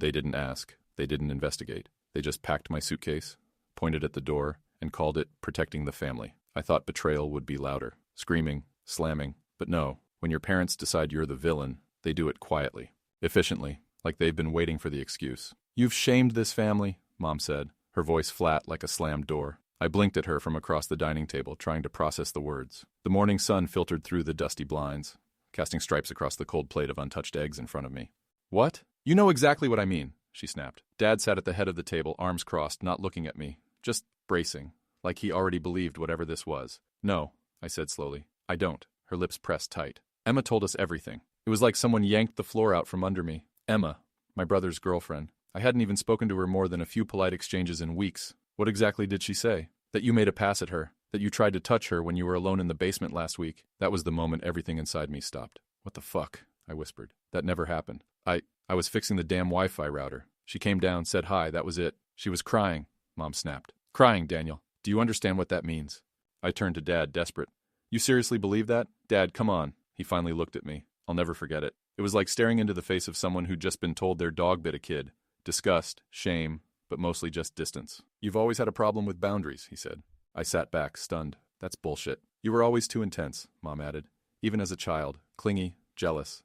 They didn't ask. They didn't investigate. They just packed my suitcase, pointed at the door, and called it protecting the family. I thought betrayal would be louder, screaming, slamming, but no. When your parents decide you're the villain, they do it quietly, efficiently, like they've been waiting for the excuse. "You've shamed this family," Mom said, her voice flat like a slammed door. I blinked at her from across the dining table, trying to process the words. The morning sun filtered through the dusty blinds, casting stripes across the cold plate of untouched eggs in front of me. "What? You know exactly what I mean," she snapped. Dad sat at the head of the table, arms crossed, not looking at me, just bracing, like he already believed whatever this was. "No," I said slowly. "I don't." Her lips pressed tight. "Emma told us everything." It was like someone yanked the floor out from under me. Emma, my brother's girlfriend. I hadn't even spoken to her more than a few polite exchanges in weeks. What exactly did she say? That you made a pass at her, that you tried to touch her when you were alone in the basement last week. That was the moment everything inside me stopped. "What the fuck?" I whispered. "That never happened. I was fixing the damn Wi-Fi router. She came down, said hi, that was it. She was crying," Mom snapped. "Crying, Daniel. Do you understand what that means?" I turned to Dad, desperate. "You seriously believe that? Dad, come on." He finally looked at me. I'll never forget it. It was like staring into the face of someone who'd just been told their dog bit a kid. Disgust, shame, but mostly just distance. "You've always had a problem with boundaries," he said. I sat back, stunned. "That's bullshit." "You were always too intense," Mom added. "Even as a child. Clingy, jealous.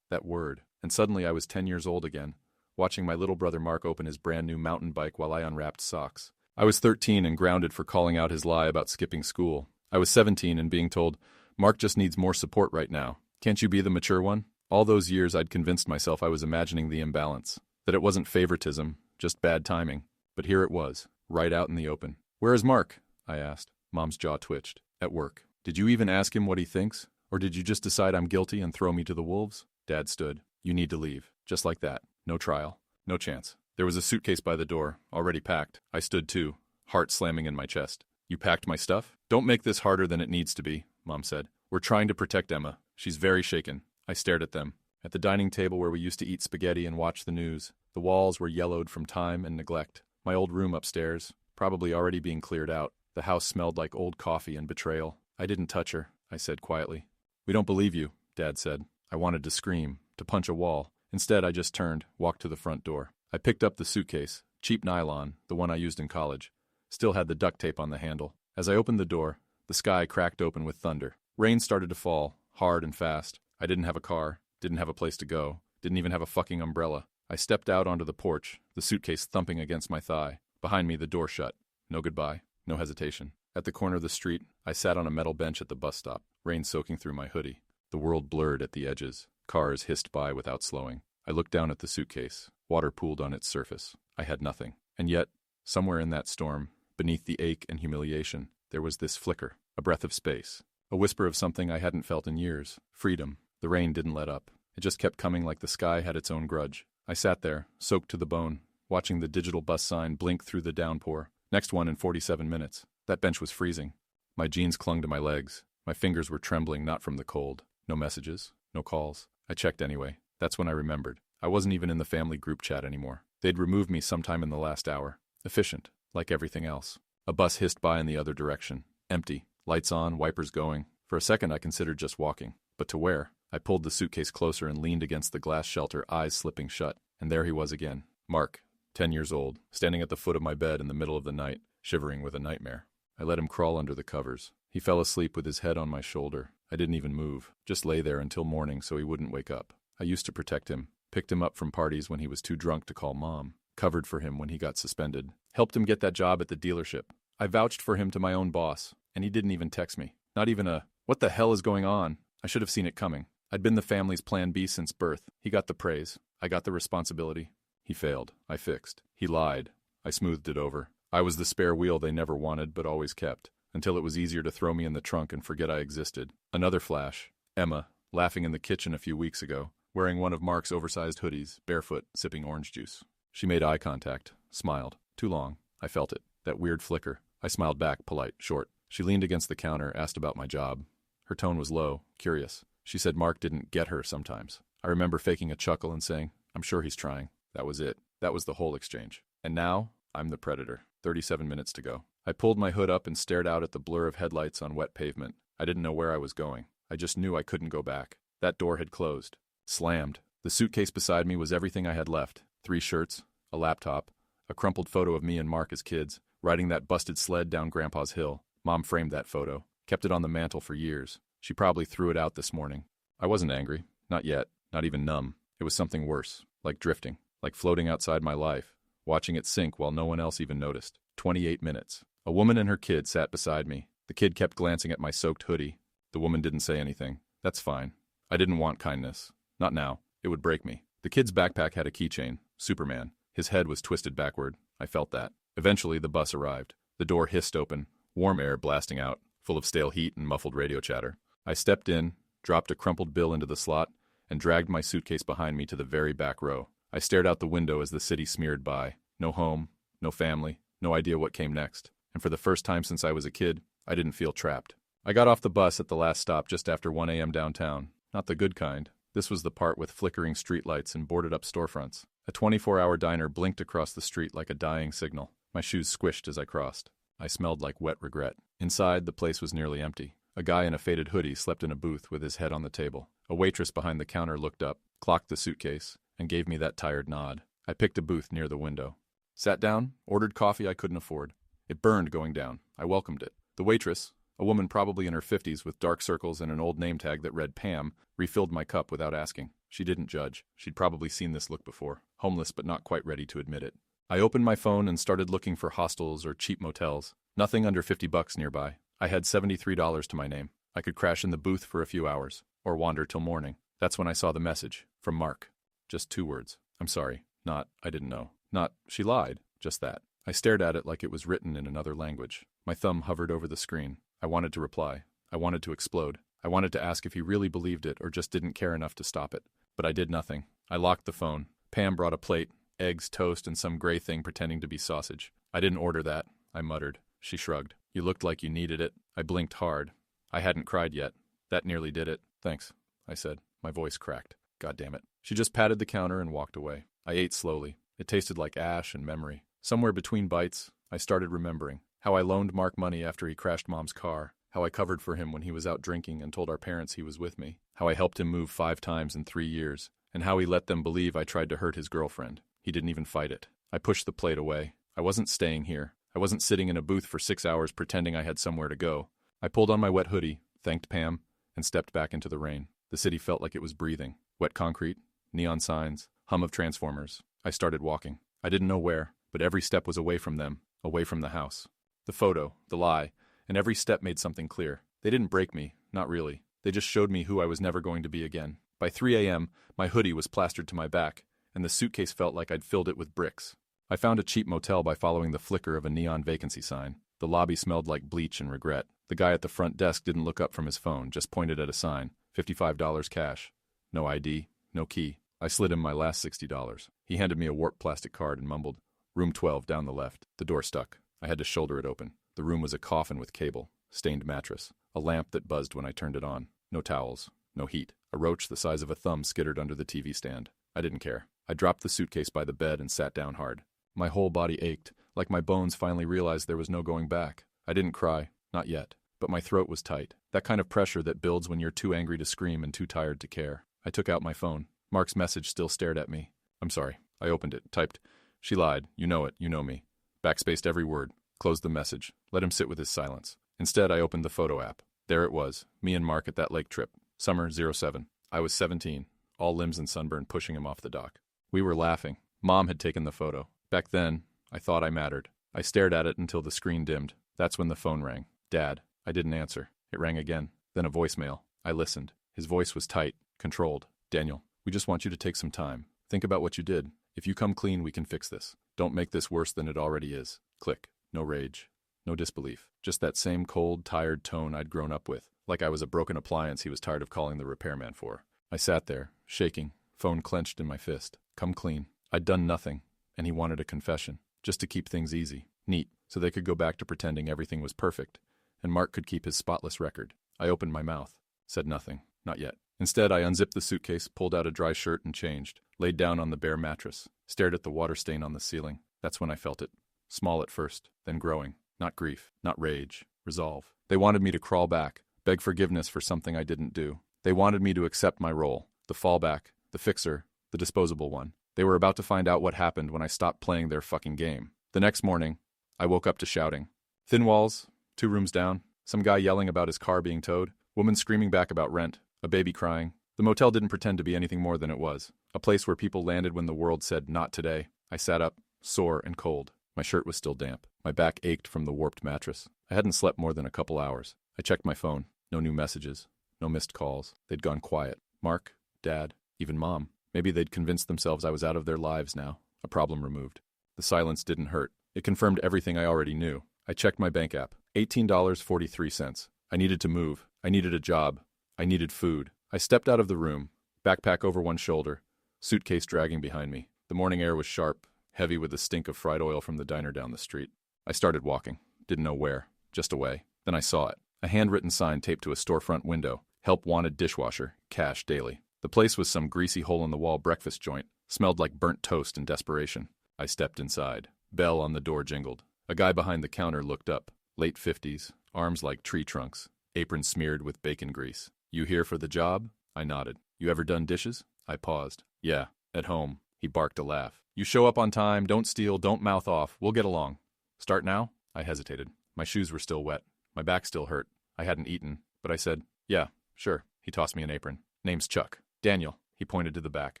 That word. And suddenly I was 10 years old again, watching my little brother Mark open his brand new mountain bike while I unwrapped socks. I was 13 and grounded for calling out his lie about skipping school. I was 17 and being told, "Mark just needs more support right now. Can't you be the mature one?" All those years I'd convinced myself I was imagining the imbalance, that it wasn't favoritism, just bad timing. But here it was, right out in the open. "Where is Mark?" I asked. Mom's jaw twitched. "At work." "Did you even ask him what he thinks? Or did you just decide I'm guilty and throw me to the wolves?" Dad stood. "You need to leave." Just like that. No trial. No chance. There was a suitcase by the door, already packed. I stood too, heart slamming in my chest. "You packed my stuff?" "Don't make this harder than it needs to be," Mom said. "We're trying to protect Emma. She's very shaken." I stared at them. At the dining table where we used to eat spaghetti and watch the news, the walls were yellowed from time and neglect. My old room upstairs, probably already being cleared out. The house smelled like old coffee and betrayal. "I didn't touch her," I said quietly. "We don't believe you," Dad said. I wanted to scream, to punch a wall. Instead, I just turned, walked to the front door. I picked up the suitcase, cheap nylon, the one I used in college. Still had the duct tape on the handle. As I opened the door, the sky cracked open with thunder. Rain started to fall, hard and fast. I didn't have a car, didn't have a place to go, didn't even have a fucking umbrella. I stepped out onto the porch, the suitcase thumping against my thigh. Behind me, the door shut. No goodbye, no hesitation. At the corner of the street, I sat on a metal bench at the bus stop, rain soaking through my hoodie. The world blurred at the edges. Cars hissed by without slowing. I looked down at the suitcase. Water pooled on its surface. I had nothing. And yet, somewhere in that storm, beneath the ache and humiliation, there was this flicker, a breath of space, a whisper of something I hadn't felt in years. Freedom. The rain didn't let up. It just kept coming like the sky had its own grudge. I sat there, soaked to the bone, watching the digital bus sign blink through the downpour. Next one in 47 minutes. That bench was freezing. My jeans clung to my legs. My fingers were trembling not from the cold. No messages, no calls. I checked anyway. That's when I remembered. I wasn't even in the family group chat anymore. They'd removed me sometime in the last hour. Efficient, like everything else. A bus hissed by in the other direction. Empty. Lights on, wipers going. For a second I considered just walking. But to where? I pulled the suitcase closer and leaned against the glass shelter, eyes slipping shut. And there he was again. Mark, 10 years old, standing at the foot of my bed in the middle of the night, shivering with a nightmare. I let him crawl under the covers. He fell asleep with his head on my shoulder. I didn't even move, just lay there until morning so he wouldn't wake up. I used to protect him, picked him up from parties when he was too drunk to call Mom, covered for him when he got suspended, helped him get that job at the dealership. I vouched for him to my own boss, and he didn't even text me. Not even a, "What the hell is going on?" I should have seen it coming. I'd been the family's plan B since birth. He got the praise. I got the responsibility. He failed. I fixed. He lied. I smoothed it over. I was the spare wheel they never wanted but always kept, until it was easier to throw me in the trunk and forget I existed. Another flash. Emma, laughing in the kitchen a few weeks ago, wearing one of Mark's oversized hoodies, barefoot, sipping orange juice. She made eye contact, smiled. Too long. I felt it. That weird flicker. I smiled back, polite, short. She leaned against the counter, asked about my job. Her tone was low, curious. She said Mark didn't get her sometimes. I remember faking a chuckle and saying, "I'm sure he's trying." That was it. That was the whole exchange. And now, I'm the predator. 37 minutes to go. I pulled my hood up and stared out at the blur of headlights on wet pavement. I didn't know where I was going. I just knew I couldn't go back. That door had closed. Slammed. The suitcase beside me was everything I had left. 3 shirts, a laptop, a crumpled photo of me and Mark as kids, riding that busted sled down Grandpa's hill. Mom framed that photo, kept it on the mantel for years. She probably threw it out this morning. I wasn't angry. Not yet. Not even numb. It was something worse. Like drifting. Like floating outside my life. Watching it sink while no one else even noticed. 28 minutes. A woman and her kid sat beside me. The kid kept glancing at my soaked hoodie. The woman didn't say anything. That's fine. I didn't want kindness. Not now. It would break me. The kid's backpack had a keychain. Superman. His head was twisted backward. I felt that. Eventually, the bus arrived. The door hissed open. Warm air blasting out, full of stale heat and muffled radio chatter. I stepped in, dropped a crumpled bill into the slot, and dragged my suitcase behind me to the very back row. I stared out the window as the city smeared by. No home, no family, no idea what came next. And for the first time since I was a kid, I didn't feel trapped. I got off the bus at the last stop just after 1 a.m. downtown. Not the good kind. This was the part with flickering streetlights and boarded-up storefronts. A 24-hour diner blinked across the street like a dying signal. My shoes squished as I crossed. I smelled like wet regret. Inside, the place was nearly empty. A guy in a faded hoodie slept in a booth with his head on the table. A waitress behind the counter looked up, clocked the suitcase, and gave me that tired nod. I picked a booth near the window. Sat down, ordered coffee I couldn't afford. It burned going down. I welcomed it. The waitress, a woman probably in her 50s with dark circles and an old name tag that read Pam, refilled my cup without asking. She didn't judge. She'd probably seen this look before. Homeless but not quite ready to admit it. I opened my phone and started looking for hostels or cheap motels. Nothing under $50 nearby. I had $73 to my name. I could crash in the booth for a few hours, or wander till morning. That's when I saw the message, from Mark. Just 2 words. I'm sorry. Not, I didn't know. Not, she lied. Just that. I stared at it like it was written in another language. My thumb hovered over the screen. I wanted to reply. I wanted to explode. I wanted to ask if he really believed it or just didn't care enough to stop it. But I did nothing. I locked the phone. Pam brought a plate, eggs, toast, and some gray thing pretending to be sausage. I didn't order that, I muttered. She shrugged. You looked like you needed it. I blinked hard. I hadn't cried yet. That nearly did it. Thanks, I said. My voice cracked. God damn it. She just patted the counter and walked away. I ate slowly. It tasted like ash and memory. Somewhere between bites, I started remembering how I loaned Mark money after he crashed Mom's car, how I covered for him when he was out drinking and told our parents he was with me, how I helped him move 5 times in 3 years, and how he let them believe I tried to hurt his girlfriend. He didn't even fight it. I pushed the plate away. I wasn't staying here. I wasn't sitting in a booth for 6 hours pretending I had somewhere to go. I pulled on my wet hoodie, thanked Pam, and stepped back into the rain. The city felt like it was breathing. Wet concrete, neon signs, hum of transformers. I started walking. I didn't know where, but every step was away from them, away from the house. The photo, the lie, and every step made something clear. They didn't break me, not really. They just showed me who I was never going to be again. By 3 a.m., my hoodie was plastered to my back, and the suitcase felt like I'd filled it with bricks. I found a cheap motel by following the flicker of a neon vacancy sign. The lobby smelled like bleach and regret. The guy at the front desk didn't look up from his phone, just pointed at a sign. $55 cash. No ID, no key. I slid him my last $60. He handed me a warped plastic card and mumbled, "Room 12, down the left." The door stuck. I had to shoulder it open. The room was a coffin with cable, stained mattress, a lamp that buzzed when I turned it on. No towels, no heat. A roach the size of a thumb skittered under the TV stand. I didn't care. I dropped the suitcase by the bed and sat down hard. My whole body ached, like my bones finally realized there was no going back. I didn't cry, not yet, but my throat was tight. That kind of pressure that builds when you're too angry to scream and too tired to care. I took out my phone. Mark's message still stared at me. I'm sorry. I opened it, typed, "She lied. You know it. You know me." Backspaced every word. Closed the message. Let him sit with his silence. Instead, I opened the photo app. There it was, me and Mark at that lake trip. Summer 07. I was 17, all limbs and sunburn, pushing him off the dock. We were laughing. Mom had taken the photo. Back then, I thought I mattered. I stared at it until the screen dimmed. That's when the phone rang. Dad. I didn't answer. It rang again. Then a voicemail. I listened. His voice was tight, controlled. "Daniel, we just want you to take some time. Think about what you did. If you come clean, we can fix this. Don't make this worse than it already is." Click. No rage. No disbelief. Just that same cold, tired tone I'd grown up with. Like I was a broken appliance he was tired of calling the repairman for. I sat there, shaking, phone clenched in my fist. Come clean. I'd done nothing, and he wanted a confession. Just to keep things easy, neat, so they could go back to pretending everything was perfect, and Mark could keep his spotless record. I opened my mouth. Said nothing. Not yet. Instead, I unzipped the suitcase, pulled out a dry shirt and changed. Laid down on the bare mattress. Stared at the water stain on the ceiling. That's when I felt it. Small at first, then growing. Not grief, not rage. Resolve. They wanted me to crawl back, beg forgiveness for something I didn't do. They wanted me to accept my role. The fallback, the fixer, the disposable one. They were about to find out what happened when I stopped playing their fucking game. The next morning, I woke up to shouting. Thin walls, 2 rooms down, some guy yelling about his car being towed, woman screaming back about rent, a baby crying. The motel didn't pretend to be anything more than it was. A place where people landed when the world said, not today. I sat up, sore and cold. My shirt was still damp. My back ached from the warped mattress. I hadn't slept more than a couple hours. I checked my phone. No new messages. No missed calls. They'd gone quiet. Mark, Dad, even Mom. Maybe they'd convinced themselves I was out of their lives now. A problem removed. The silence didn't hurt. It confirmed everything I already knew. I checked my bank app. $18.43. I needed to move. I needed a job. I needed food. I stepped out of the room, backpack over one shoulder, suitcase dragging behind me. The morning air was sharp, heavy with the stink of fried oil from the diner down the street. I started walking. Didn't know where. Just away. Then I saw it. A handwritten sign taped to a storefront window. Help wanted dishwasher. Cash daily. The place was some greasy hole-in-the-wall breakfast joint. Smelled like burnt toast and desperation. I stepped inside. Bell on the door jingled. A guy behind the counter looked up. Late 50s. Arms like tree trunks. Apron smeared with bacon grease. You here for the job? I nodded. You ever done dishes? I paused. Yeah, at home. He barked a laugh. You show up on time, don't steal, don't mouth off. We'll get along. Start now? I hesitated. My shoes were still wet. My back still hurt. I hadn't eaten, but I said, yeah, sure. He tossed me an apron. Name's Chuck. Daniel. He pointed to the back.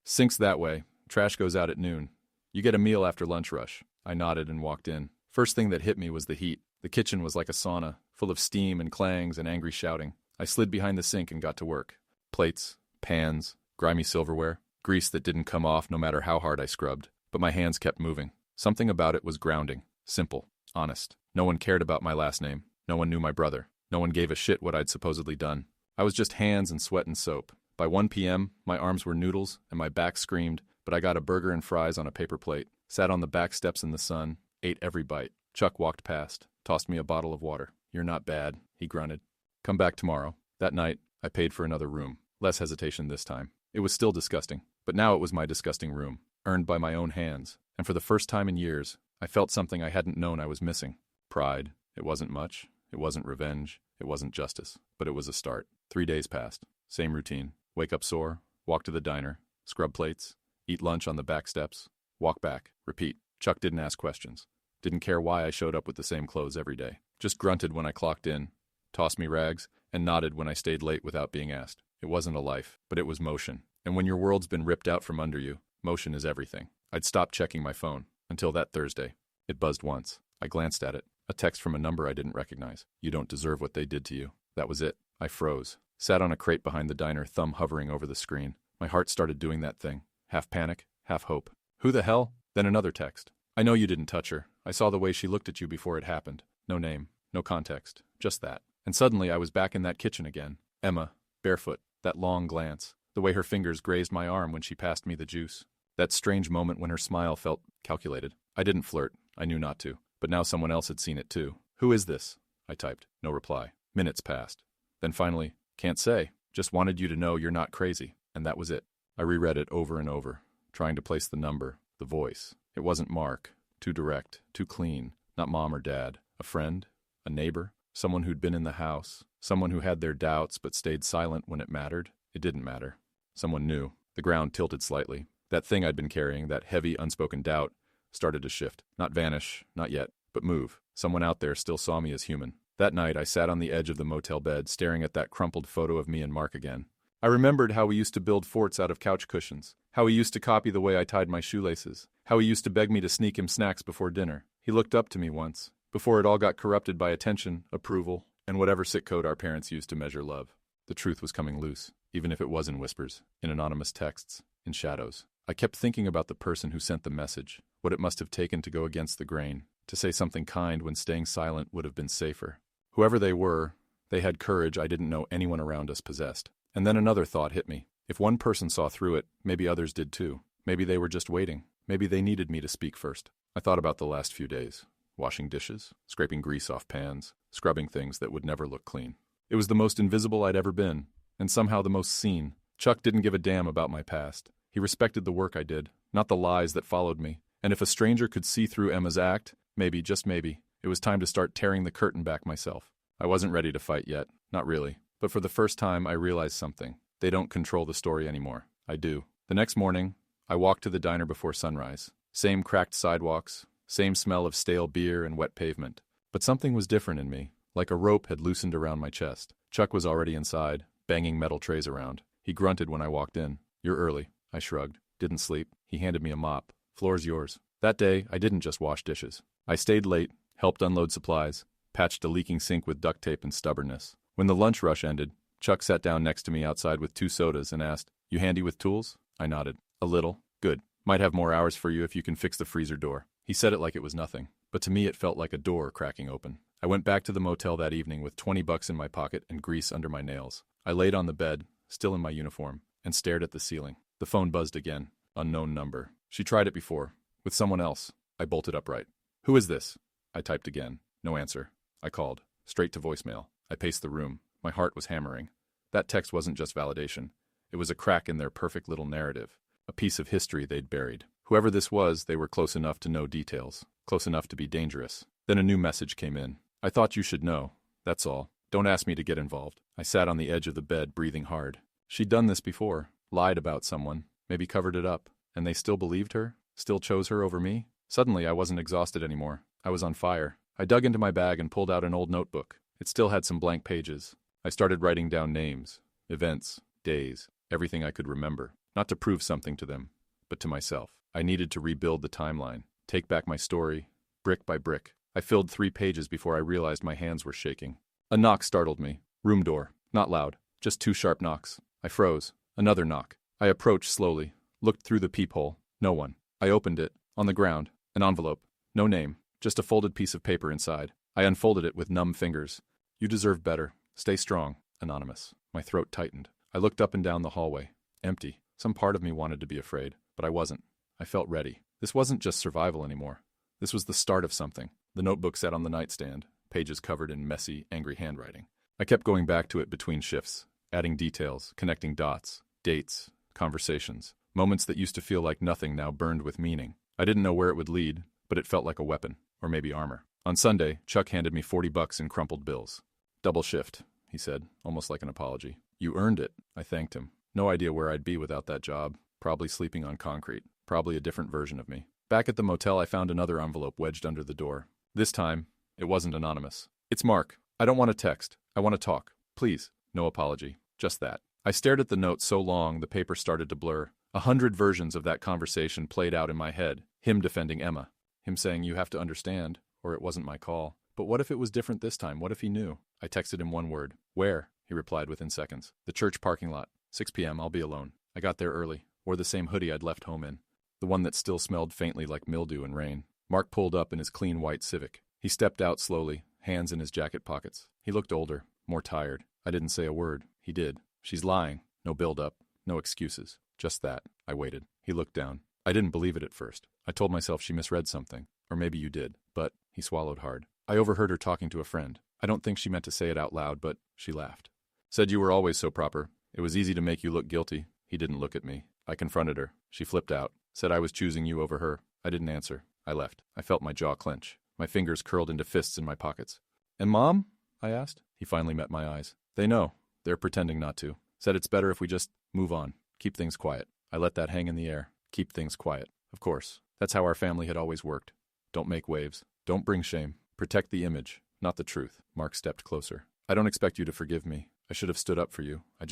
Sink's that way. Trash goes out at noon. You get a meal after lunch rush. I nodded and walked in. First thing that hit me was the heat. The kitchen was like a sauna, full of steam and clangs and angry shouting. I slid behind the sink and got to work. Plates, pans, grimy silverware, grease that didn't come off no matter how hard I scrubbed. But my hands kept moving. Something about it was grounding, simple, honest. No one cared about my last name. No one knew my brother. No one gave a shit what I'd supposedly done. I was just hands and sweat and soap. By 1 p.m., my arms were noodles and my back screamed, but I got a burger and fries on a paper plate, sat on the back steps in the sun, ate every bite. Chuck walked past, tossed me a bottle of water. You're not bad, he grunted. Come back tomorrow. That night, I paid for another room. Less hesitation this time. It was still disgusting, but now it was my disgusting room, earned by my own hands, and for the first time in years, I felt something I hadn't known I was missing. Pride. It wasn't much. It wasn't revenge. It wasn't justice. But it was a start. 3 days passed. Same routine. Wake up sore, walk to the diner, scrub plates, eat lunch on the back steps, walk back, repeat. Chuck didn't ask questions. Didn't care why I showed up with the same clothes every day. Just grunted when I clocked in, tossed me rags, and nodded when I stayed late without being asked. It wasn't a life, but it was motion. And when your world's been ripped out from under you, motion is everything. I'd stopped checking my phone, until that Thursday. It buzzed once. I glanced at it. A text from a number I didn't recognize. You don't deserve what they did to you. That was it. I froze. Sat on a crate behind the diner, thumb hovering over the screen. My heart started doing that thing. Half panic, half hope. Who the hell? Then another text. I know you didn't touch her. I saw the way she looked at you before it happened. No name, no context, just that. And suddenly I was back in that kitchen again. Emma, barefoot, that long glance, the way her fingers grazed my arm when she passed me the juice. That strange moment when her smile felt calculated. I didn't flirt. I knew not to. But now someone else had seen it too. Who is this? I typed. No reply. Minutes passed. Then finally, can't say. Just wanted you to know you're not crazy. And that was it. I reread it over and over, trying to place the number, the voice. It wasn't Mark. Too direct, too clean. Not Mom or Dad. A friend? A neighbor? Someone who'd been in the house? Someone who had their doubts but stayed silent when it mattered? It didn't matter. Someone new. The ground tilted slightly. That thing I'd been carrying, that heavy, unspoken doubt, started to shift. Not vanish, not yet, but move. Someone out there still saw me as human. That night, I sat on the edge of the motel bed, staring at that crumpled photo of me and Mark again. I remembered how we used to build forts out of couch cushions, how he used to copy the way I tied my shoelaces, how he used to beg me to sneak him snacks before dinner. He looked up to me once, before it all got corrupted by attention, approval, and whatever sick code our parents used to measure love. The truth was coming loose, even if it was in whispers, in anonymous texts, in shadows. I kept thinking about the person who sent the message, what it must have taken to go against the grain, to say something kind when staying silent would have been safer. Whoever they were, they had courage I didn't know anyone around us possessed. And then another thought hit me. If one person saw through it, maybe others did too. Maybe they were just waiting. Maybe they needed me to speak first. I thought about the last few days. Washing dishes, scraping grease off pans, scrubbing things that would never look clean. It was the most invisible I'd ever been, and somehow the most seen. Chuck didn't give a damn about my past. He respected the work I did, not the lies that followed me. And if a stranger could see through Emma's act, maybe, just maybe, it was time to start tearing the curtain back myself. I wasn't ready to fight yet. Not really. But for the first time, I realized something. They don't control the story anymore. I do. The next morning, I walked to the diner before sunrise. Same cracked sidewalks, same smell of stale beer and wet pavement. But something was different in me, like a rope had loosened around my chest. Chuck was already inside, banging metal trays around. He grunted when I walked in. "You're early." I shrugged. "Didn't sleep." He handed me a mop. "Floor's yours." That day, I didn't just wash dishes. I stayed late, helped unload supplies, patched a leaking sink with duct tape and stubbornness. When the lunch rush ended, Chuck sat down next to me outside with 2 sodas and asked, "You handy with tools?" I nodded. "A little." "Good. Might have more hours for you if you can fix the freezer door." He said it like it was nothing, but to me it felt like a door cracking open. I went back to the motel that evening with $20 in my pocket and grease under my nails. I laid on the bed, still in my uniform, and stared at the ceiling. The phone buzzed again. Unknown number. She tried it before. With someone else. I bolted upright. "Who is this?" I typed again. No answer. I called. Straight to voicemail. I paced the room. My heart was hammering. That text wasn't just validation. It was a crack in their perfect little narrative. A piece of history they'd buried. Whoever this was, they were close enough to know details. Close enough to be dangerous. Then a new message came in. "I thought you should know. That's all. Don't ask me to get involved." I sat on the edge of the bed, breathing hard. She'd done this before. Lied about someone. Maybe covered it up. And they still believed her? Still chose her over me? Suddenly, I wasn't exhausted anymore. I was on fire. I dug into my bag and pulled out an old notebook. It still had some blank pages. I started writing down names, events, days, everything I could remember. Not to prove something to them, but to myself. I needed to rebuild the timeline, take back my story, brick by brick. I filled 3 pages before I realized my hands were shaking. A knock startled me. Room door. Not loud. Just 2 sharp knocks. I froze. Another knock. I approached slowly, looked through the peephole. No one. I opened it. On the ground. An envelope. No name. Just a folded piece of paper inside. I unfolded it with numb fingers. "You deserve better. Stay strong. Anonymous." My throat tightened. I looked up and down the hallway. Empty. Some part of me wanted to be afraid, but I wasn't. I felt ready. This wasn't just survival anymore. This was the start of something. The notebook sat on the nightstand, pages covered in messy, angry handwriting. I kept going back to it between shifts, adding details, connecting dots, dates, conversations. Moments that used to feel like nothing now burned with meaning. I didn't know where it would lead, but it felt like a weapon, or maybe armor. On Sunday, Chuck handed me $40 in crumpled bills. "Double shift," he said, almost like an apology. "You earned it," I thanked him. No idea where I'd be without that job. Probably sleeping on concrete. Probably a different version of me. Back at the motel, I found another envelope wedged under the door. This time, it wasn't anonymous. "It's Mark. I don't want to text. I want to talk. Please." No apology. Just that. I stared at the note so long the paper started to blur. 100 versions of that conversation played out in my head. Him defending Emma. Him saying, "You have to understand," or "It wasn't my call." But what if it was different this time? What if he knew? I texted him one word. "Where?" He replied within seconds. "The church parking lot. 6 p.m. I'll be alone." I got there early. Wore the same hoodie I'd left home in. The one that still smelled faintly like mildew and rain. Mark pulled up in his clean white Civic. He stepped out slowly, hands in his jacket pockets. He looked older, more tired. I didn't say a word. He did. "She's lying." No build-up. No excuses. Just that. I waited. He looked down. I didn't believe it at first. I told myself she misread something. Or maybe you did. But he swallowed hard. I overheard her talking to a friend. I don't think she meant to say it out loud, but she laughed. "Said you were always so proper. It was easy to make you look guilty." He didn't look at me. I confronted her. She flipped out. Said I was choosing you over her. I didn't answer. I left. I felt my jaw clench. My fingers curled into fists in my pockets. "And Mom?" I asked. He finally met my eyes. "They know. They're pretending not to. Said it's better if we just move on. Keep things quiet." I let that hang in the air. Keep things quiet. Of course. That's how our family had always worked. Don't make waves. Don't bring shame. Protect the image, not the truth. Mark stepped closer. "I don't expect you to forgive me. I should have stood up for you. I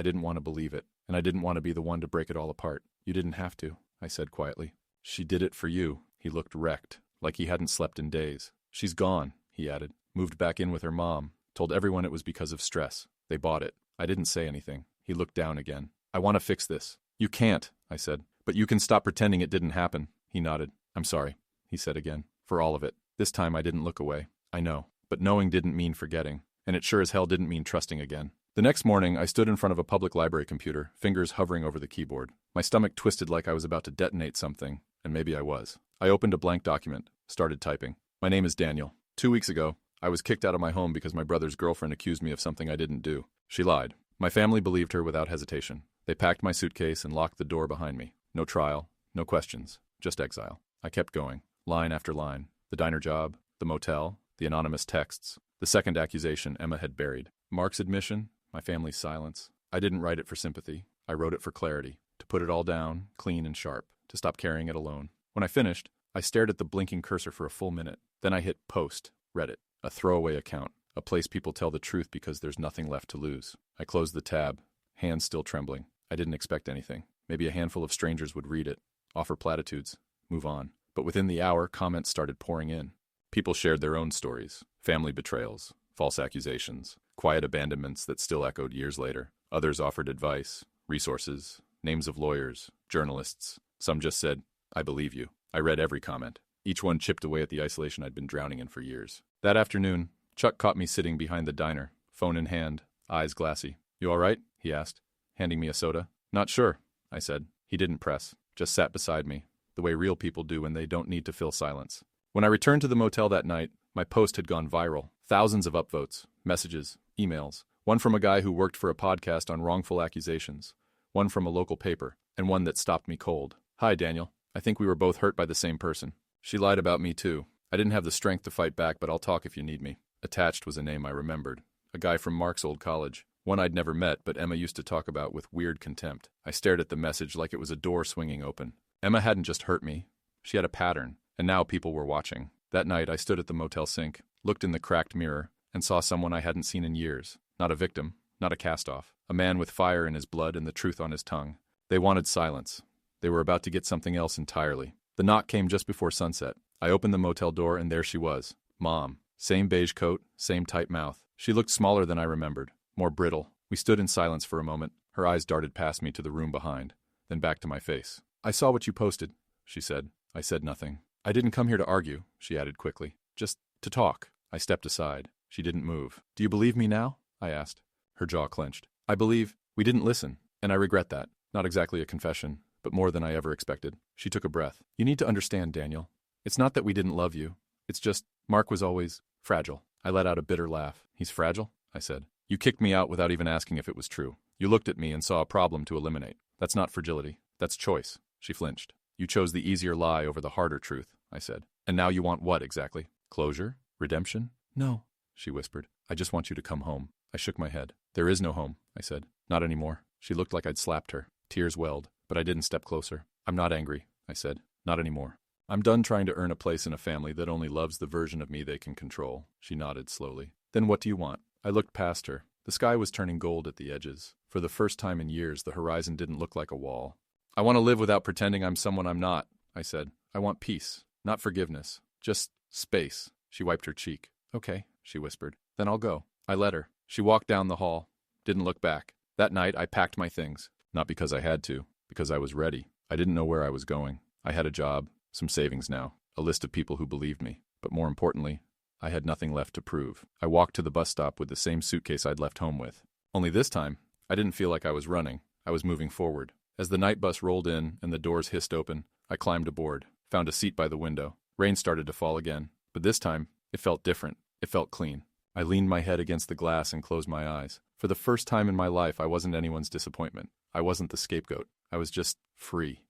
didn't want to believe it. And I didn't want to be the one to break it all apart. You didn't have to," I said quietly. "She did it for you." He looked wrecked, like he hadn't slept in days. "She's gone," he added. "Moved back in with her mom. Told everyone it was because of stress. They bought it." I didn't say anything. He looked down again. "I want to fix this." "You can't," I said. "But you can stop pretending it didn't happen." He nodded. "I'm sorry," he said again. "For all of it." This time I didn't look away. I know. But knowing didn't mean forgetting. And it sure as hell didn't mean trusting again. The next morning, I stood in front of a public library computer, fingers hovering over the keyboard. My stomach twisted like I was about to detonate something, and maybe I was. I opened a blank document, started typing. "My name is Daniel. 2 weeks ago, I was kicked out of my home because my brother's girlfriend accused me of something I didn't do. She lied. My family believed her without hesitation. They packed my suitcase and locked the door behind me. No trial, no questions, just exile." I kept going, line after line. The diner job, the motel, the anonymous texts, the second accusation Emma had buried. Mark's admission, my family's silence. I didn't write it for sympathy. I wrote it for clarity. to put it all down, clean and sharp, to stop carrying it alone. When I finished, I stared at the blinking cursor for a full minute. Then I hit post, Reddit, a throwaway account, a place people tell the truth because there's nothing left to lose. I closed the tab, hands still trembling. I didn't expect anything. Maybe a handful of strangers would read it, offer platitudes, move on. But within the hour, comments started pouring in. People shared their own stories, family betrayals, false accusations, quiet abandonments that still echoed years later. Others offered advice, resources, names of lawyers, journalists. Some just said, "I believe you." I read every comment. Each one chipped away at the isolation I'd been drowning in for years. That afternoon, Chuck caught me sitting behind the diner, phone in hand, eyes glassy. "You all right?" he asked, handing me a soda. "Not sure," I said. He didn't press, just sat beside me, the way real people do when they don't need to fill silence. When I returned to the motel that night, my post had gone viral. Thousands of upvotes, messages, emails. One from a guy who worked for a podcast on wrongful accusations, one from a local paper, and one that stopped me cold. "Hi, Daniel. I think we were both hurt by the same person. She lied about me too. I didn't have the strength to fight back, but I'll talk if you need me." Attached was a name I remembered. A guy from Mark's old college. One I'd never met, but Emma used to talk about with weird contempt. I stared at the message like it was a door swinging open. Emma hadn't just hurt me. She had a pattern, and now people were watching. That night, I stood at the motel sink, looked in the cracked mirror, and saw someone I hadn't seen in years. Not a victim, not a cast-off. A man with fire in his blood and the truth on his tongue. They wanted silence. They were about to get something else entirely. The knock came just before sunset. I opened the motel door, and there she was. Mom. Same beige coat, same tight mouth. She looked smaller than I remembered, more brittle. We stood in silence for a moment. Her eyes darted past me to the room behind, then back to my face. "I saw what you posted," she said. I said nothing. "I didn't come here to argue," she added quickly. "Just to talk." I stepped aside. She didn't move. "Do you believe me now?" I asked. Her jaw clenched. "I believe we didn't listen, and I regret that." Not exactly a confession, but more than I ever expected. She took a breath. "You need to understand, Daniel. It's not that we didn't love you. It's just, Mark was always fragile." I let out a bitter laugh. "He's fragile?" I said. "You kicked me out without even asking if it was true. You looked at me and saw a problem to eliminate. That's not fragility. That's choice." She flinched. "You chose the easier lie over the harder truth," I said. "And now you want what exactly? Closure? Redemption?" "No," she whispered. "I just want you to come home." I shook my head. "There is no home," I said. "Not anymore." She looked like I'd slapped her. Tears welled, but I didn't step closer. "I'm not angry," I said. "Not anymore. I'm done trying to earn a place in a family that only loves the version of me they can control." She nodded slowly. "Then what do you want?" I looked past her. The sky was turning gold at the edges. For the first time in years, the horizon didn't look like a wall. "I want to live without pretending I'm someone I'm not," I said. "I want peace, not forgiveness. Just space." She wiped her cheek. "Okay," she whispered. "Then I'll go." I let her. She walked down the hall, didn't look back. That night, I packed my things. Not because I had to, because I was ready. I didn't know where I was going. I had a job, some savings now, a list of people who believed me. But more importantly, I had nothing left to prove. I walked to the bus stop with the same suitcase I'd left home with. Only this time, I didn't feel like I was running. I was moving forward. As the night bus rolled in and the doors hissed open, I climbed aboard, found a seat by the window. Rain started to fall again, but this time, it felt different. It felt clean. I leaned my head against the glass and closed my eyes. For the first time in my life, I wasn't anyone's disappointment. I wasn't the scapegoat. I was just free.